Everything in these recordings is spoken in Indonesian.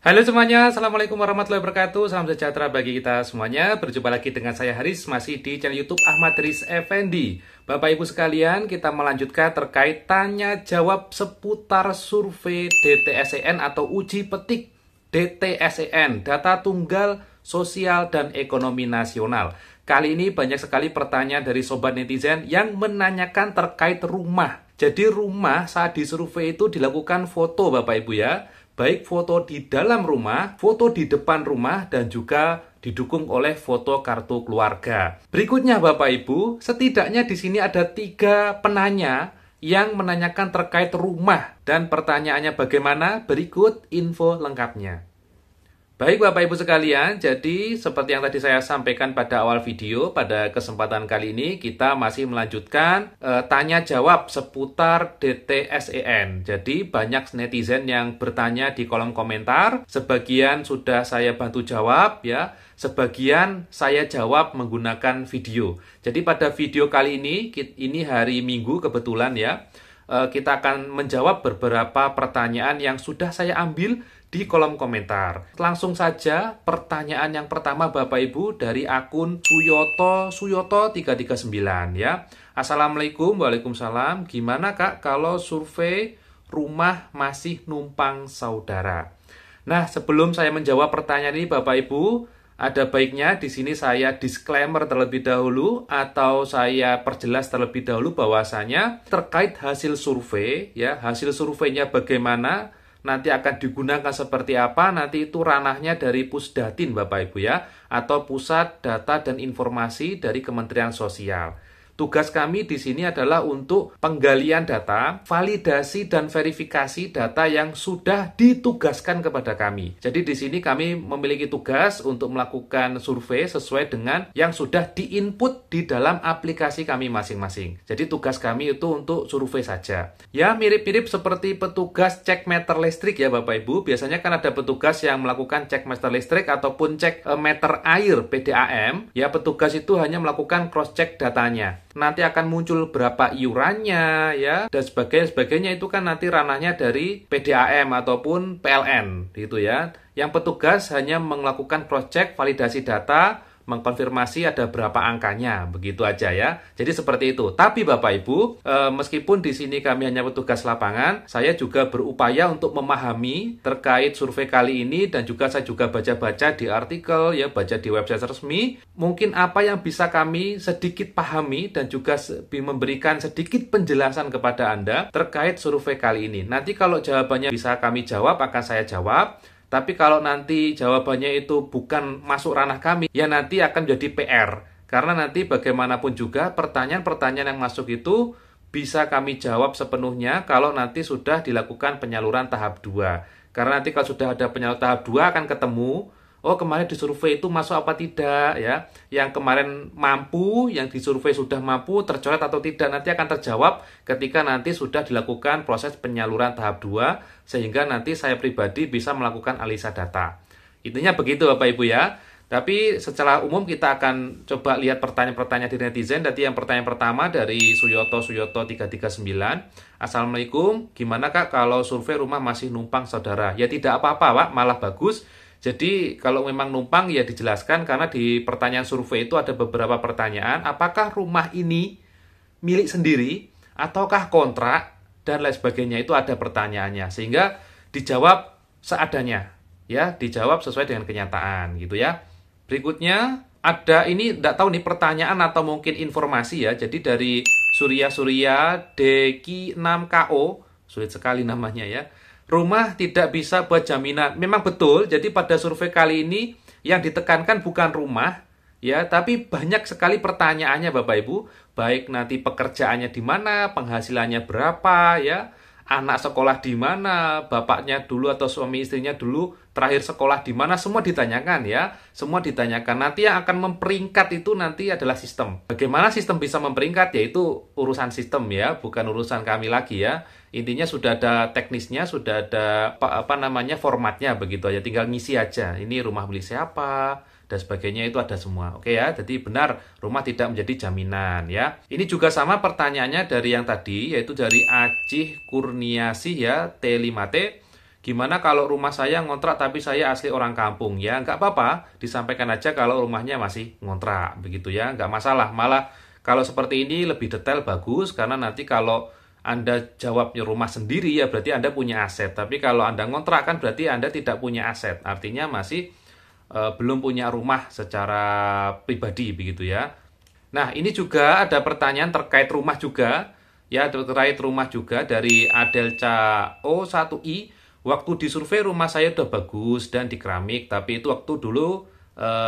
Halo semuanya, Assalamualaikum warahmatullahi wabarakatuh. Salam sejahtera bagi kita semuanya. Berjumpa lagi dengan saya Haris, masih di channel YouTube Ahmad Riz Effendi. Bapak Ibu sekalian, kita melanjutkan terkait tanya jawab seputar survei DTSEN atau uji petik DTSEN, Data Tunggal Sosial dan Ekonomi Nasional. Kali ini banyak sekali pertanyaan dari sobat netizen yang menanyakan terkait rumah. Jadi rumah saat disurvei itu dilakukan foto Bapak Ibu ya. Baik foto di dalam rumah, foto di depan rumah, dan juga didukung oleh foto kartu keluarga. Berikutnya Bapak Ibu, setidaknya di sini ada 3 penanya yang menanyakan terkait rumah. Dan pertanyaannya bagaimana? Berikut info lengkapnya. Baik Bapak Ibu sekalian, jadi seperti yang tadi saya sampaikan pada awal video, pada kesempatan kali ini kita masih melanjutkan tanya jawab seputar DTSEN. Jadi banyak netizen yang bertanya di kolom komentar, sebagian sudah saya bantu jawab ya, sebagian saya jawab menggunakan video. Jadi pada video kali ini hari Minggu kebetulan ya, kita akan menjawab beberapa pertanyaan yang sudah saya ambil di kolom komentar. Langsung saja pertanyaan yang pertama Bapak Ibu dari akun Suyoto 339 ya. Assalamualaikum, waalaikumsalam. Gimana Kak kalau survei rumah masih numpang saudara? Nah, sebelum saya menjawab pertanyaan ini Bapak Ibu, ada baiknya di sini saya disclaimer terlebih dahulu atau saya perjelas terlebih dahulu bahwasanya terkait hasil survei ya, hasil surveinya bagaimana, nanti akan digunakan seperti apa, nanti itu ranahnya dari Pusdatin Bapak Ibu ya, atau Pusat Data dan Informasi dari Kementerian Sosial. Tugas kami di sini adalah untuk penggalian data, validasi dan verifikasi data yang sudah ditugaskan kepada kami. Jadi di sini kami memiliki tugas untuk melakukan survei sesuai dengan yang sudah diinput di dalam aplikasi kami masing-masing. Jadi tugas kami itu untuk survei saja. Ya mirip-mirip seperti petugas cek meter listrik ya Bapak Ibu. Biasanya kan ada petugas yang melakukan cek meter listrik ataupun cek meter air PDAM. Ya petugas itu hanya melakukan cross check datanya. Nanti akan muncul berapa iurannya ya dan sebagainya itu kan nanti ranahnya dari PDAM ataupun PLN gitu ya. Yang petugas hanya melakukan cross check validasi data, mengkonfirmasi ada berapa angkanya, begitu aja ya. Jadi seperti itu. Tapi Bapak Ibu, meskipun di sini kami hanya petugas lapangan, saya juga berupaya untuk memahami terkait survei kali ini dan juga saya juga baca-baca di artikel ya, baca di website resmi. Mungkin apa yang bisa kami sedikit pahami dan juga memberikan sedikit penjelasan kepada Anda terkait survei kali ini. Nanti kalau jawabannya bisa kami jawab, akan saya jawab. Tapi kalau nanti jawabannya itu bukan masuk ranah kami, ya nanti akan jadi PR. Karena nanti bagaimanapun juga pertanyaan-pertanyaan yang masuk itu bisa kami jawab sepenuhnya kalau nanti sudah dilakukan penyaluran tahap 2. Karena nanti kalau sudah ada penyaluran tahap 2 akan ketemu, oh kemarin disurvei itu masuk apa tidak ya. Yang kemarin mampu, yang disurvei sudah mampu, tercoret atau tidak, nanti akan terjawab ketika nanti sudah dilakukan proses penyaluran tahap 2, sehingga nanti saya pribadi bisa melakukan analisa data. Intinya begitu Bapak Ibu ya. Tapi secara umum kita akan coba lihat pertanyaan-pertanyaan di netizen. Jadi yang pertanyaan pertama dari Suyoto 339. Assalamualaikum, gimana Kak kalau survei rumah masih numpang saudara? Ya tidak apa-apa Pak, malah bagus. Jadi kalau memang numpang ya dijelaskan, karena di pertanyaan survei itu ada beberapa pertanyaan. Apakah rumah ini milik sendiri ataukah kontrak dan lain sebagainya, itu ada pertanyaannya. Sehingga dijawab seadanya ya, dijawab sesuai dengan kenyataan gitu ya. Berikutnya ada ini enggak tahu nih pertanyaan atau mungkin informasi ya. Jadi dari Surya Deki 6KO, sulit sekali namanya ya. Rumah tidak bisa buat jaminan. Memang betul, jadi pada survei kali ini yang ditekankan bukan rumah, ya, tapi banyak sekali pertanyaannya Bapak Ibu. Baik nanti pekerjaannya di mana, penghasilannya berapa, ya, anak sekolah di mana, bapaknya dulu atau suami istrinya dulu terakhir sekolah di mana, semua ditanyakan ya. Semua ditanyakan. Nanti yang akan memperingkat itu nanti adalah sistem. Bagaimana sistem bisa memperingkat? Ya itu urusan sistem ya, bukan urusan kami lagi ya. Intinya sudah ada teknisnya, sudah ada formatnya begitu aja, tinggal ngisi aja. Ini rumah milik siapa dan sebagainya, itu ada semua. Oke ya, jadi benar rumah tidak menjadi jaminan ya. Ini juga sama pertanyaannya dari yang tadi, yaitu dari Acih Kurniasih ya, T5T. Gimana kalau rumah saya ngontrak tapi saya asli orang kampung? Ya nggak apa-apa, disampaikan aja kalau rumahnya masih ngontrak, begitu ya, nggak masalah. Malah kalau seperti ini lebih detail bagus, karena nanti kalau Anda jawabnya rumah sendiri ya berarti Anda punya aset. Tapi kalau Anda ngontrak kan berarti Anda tidak punya aset, artinya masih belum punya rumah secara pribadi, begitu ya. Nah, ini juga ada pertanyaan terkait rumah juga. Ya, terkait rumah juga dari Adelca O1I. Waktu disurvei rumah saya udah bagus dan di keramik, tapi itu waktu dulu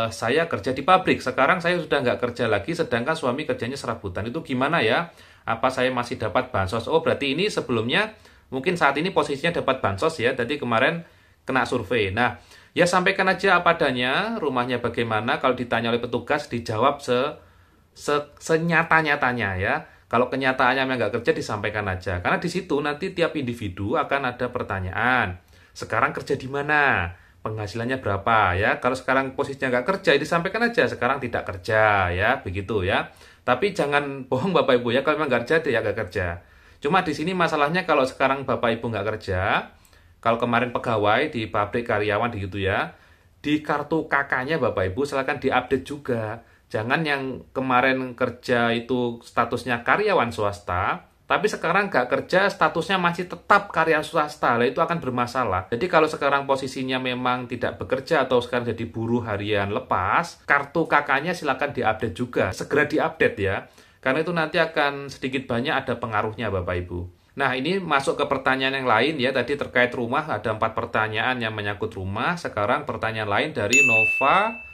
saya kerja di pabrik. Sekarang saya sudah nggak kerja lagi, sedangkan suami kerjanya serabutan. Itu gimana ya? Apa saya masih dapat bansos? Oh, berarti ini sebelumnya, mungkin saat ini posisinya dapat bansos ya. Jadi kemarin kena survei. Nah, ya sampaikan aja apa adanya, rumahnya bagaimana. Kalau ditanya oleh petugas, dijawab senyata-nyatanya ya. Kalau kenyataannya memang nggak kerja, disampaikan aja. Karena di situ nanti tiap individu akan ada pertanyaan. Sekarang kerja di mana? Penghasilannya berapa ya? Kalau sekarang posisinya nggak kerja, disampaikan aja sekarang tidak kerja ya, begitu ya. Tapi jangan bohong Bapak Ibu ya, kalau memang nggak kerja, dia nggak kerja. Cuma di sini masalahnya kalau sekarang Bapak Ibu nggak kerja, kalau kemarin pegawai di pabrik karyawan gitu ya, di kartu KK-nya Bapak Ibu silakan diupdate juga. Jangan yang kemarin kerja itu statusnya karyawan swasta, tapi sekarang nggak kerja statusnya masih tetap karyawan swasta. Lah itu akan bermasalah. Jadi kalau sekarang posisinya memang tidak bekerja atau sekarang jadi buruh harian lepas, kartu KK-nya silakan diupdate juga. Segera diupdate ya. Karena itu nanti akan sedikit banyak ada pengaruhnya Bapak Ibu. Nah, ini masuk ke pertanyaan yang lain ya. Tadi terkait rumah ada 4 pertanyaan yang menyangkut rumah. Sekarang pertanyaan lain dari Nova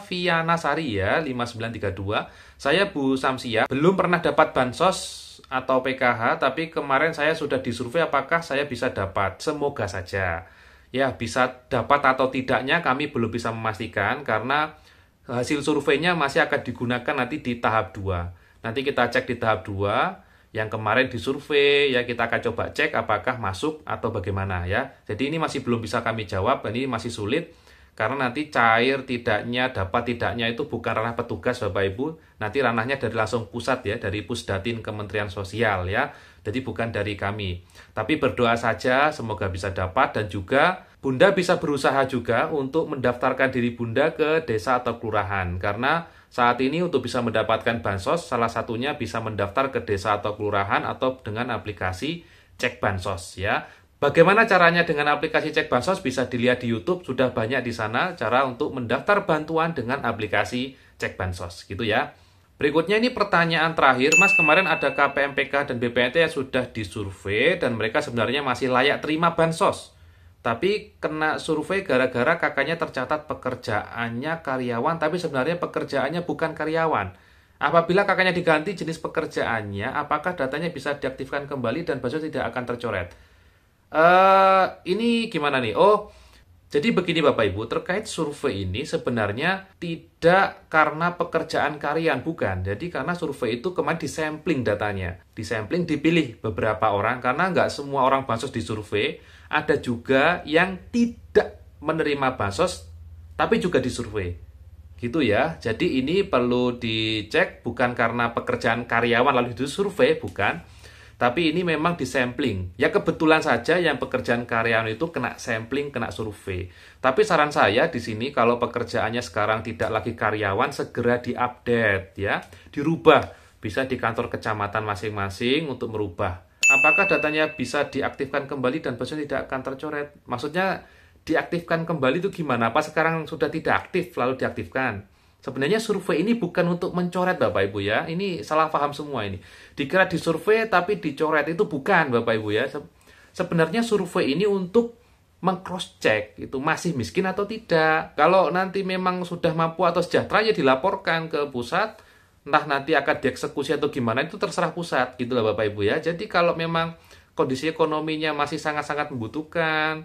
Viana Sari ya, 5932. Saya Bu Samsia, belum pernah dapat bansos atau PKH, tapi kemarin saya sudah disurvei apakah saya bisa dapat. Semoga saja. Ya, bisa dapat atau tidaknya kami belum bisa memastikan karena hasil surveinya masih akan digunakan nanti di tahap 2. Nanti kita cek di tahap 2 yang kemarin disurvei, ya kita akan coba cek apakah masuk atau bagaimana ya. Jadi ini masih belum bisa kami jawab, ini masih sulit karena nanti cair tidaknya, dapat tidaknya itu bukan ranah petugas Bapak Ibu, nanti ranahnya dari langsung pusat ya, dari Pusdatin Kementerian Sosial ya. Jadi bukan dari kami. Tapi berdoa saja semoga bisa dapat, dan juga Bunda bisa berusaha juga untuk mendaftarkan diri Bunda ke desa atau kelurahan, karena saat ini untuk bisa mendapatkan bansos, salah satunya bisa mendaftar ke desa atau kelurahan atau dengan aplikasi Cek Bansos ya. Bagaimana caranya dengan aplikasi Cek Bansos bisa dilihat di YouTube, sudah banyak di sana cara untuk mendaftar bantuan dengan aplikasi Cek Bansos gitu ya. Berikutnya ini pertanyaan terakhir, Mas, kemarin ada KPMPK dan BPNT yang sudah disurvei dan mereka sebenarnya masih layak terima bansos. Tapi kena survei gara-gara kakaknya tercatat pekerjaannya karyawan, tapi sebenarnya pekerjaannya bukan karyawan. Apabila kakaknya diganti jenis pekerjaannya, apakah datanya bisa diaktifkan kembali dan bansos tidak akan tercoret? Ini gimana nih? Oh, jadi begini Bapak Ibu, terkait survei ini sebenarnya tidak karena pekerjaan karyawan, bukan. Jadi karena survei itu kemarin disampling datanya. Disampling, dipilih beberapa orang, karena nggak semua orang bansos disurvei. Ada juga yang tidak menerima bansos, tapi juga disurvei. Gitu ya. Jadi ini perlu dicek, bukan karena pekerjaan karyawan lalu disurvei, bukan. Tapi ini memang disampling. Ya kebetulan saja yang pekerjaan karyawan itu kena sampling, kena survei. Tapi saran saya di sini kalau pekerjaannya sekarang tidak lagi karyawan, segera diupdate ya, dirubah. Bisa di kantor kecamatan masing-masing untuk merubah. Apakah datanya bisa diaktifkan kembali dan bansos tidak akan tercoret? Maksudnya diaktifkan kembali itu gimana? Apa sekarang sudah tidak aktif lalu diaktifkan? Sebenarnya survei ini bukan untuk mencoret Bapak Ibu ya. Ini salah paham semua ini. Dikira disurvei tapi dicoret, itu bukan Bapak Ibu ya. Sebenarnya survei ini untuk meng-cross check itu masih miskin atau tidak. Kalau nanti memang sudah mampu atau sejahtera ya dilaporkan ke pusat. Entah nanti akan dieksekusi atau gimana itu terserah pusat gitulah Bapak Ibu ya. Jadi kalau memang kondisi ekonominya masih sangat-sangat membutuhkan,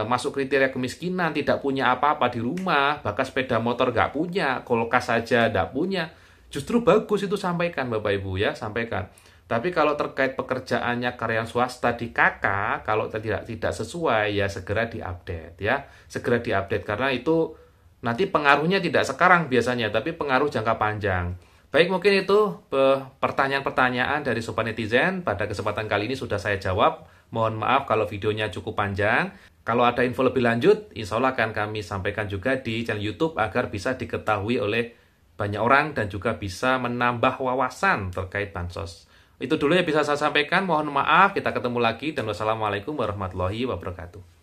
masuk kriteria kemiskinan, tidak punya apa-apa di rumah, bahkan sepeda motor nggak punya, kulkas saja nggak punya, justru bagus itu sampaikan Bapak Ibu ya, sampaikan. Tapi kalau terkait pekerjaannya karyawan swasta di KK, kalau tidak sesuai ya segera diupdate ya, segera diupdate karena itu nanti pengaruhnya tidak sekarang biasanya, tapi pengaruh jangka panjang. Baik, mungkin itu pertanyaan-pertanyaan dari Sobat Netizen. Pada kesempatan kali ini sudah saya jawab. Mohon maaf kalau videonya cukup panjang. Kalau ada info lebih lanjut, insya Allah akan kami sampaikan juga di channel YouTube agar bisa diketahui oleh banyak orang dan juga bisa menambah wawasan terkait bansos. Itu dulu yang bisa saya sampaikan. Mohon maaf, kita ketemu lagi dan wassalamualaikum warahmatullahi wabarakatuh.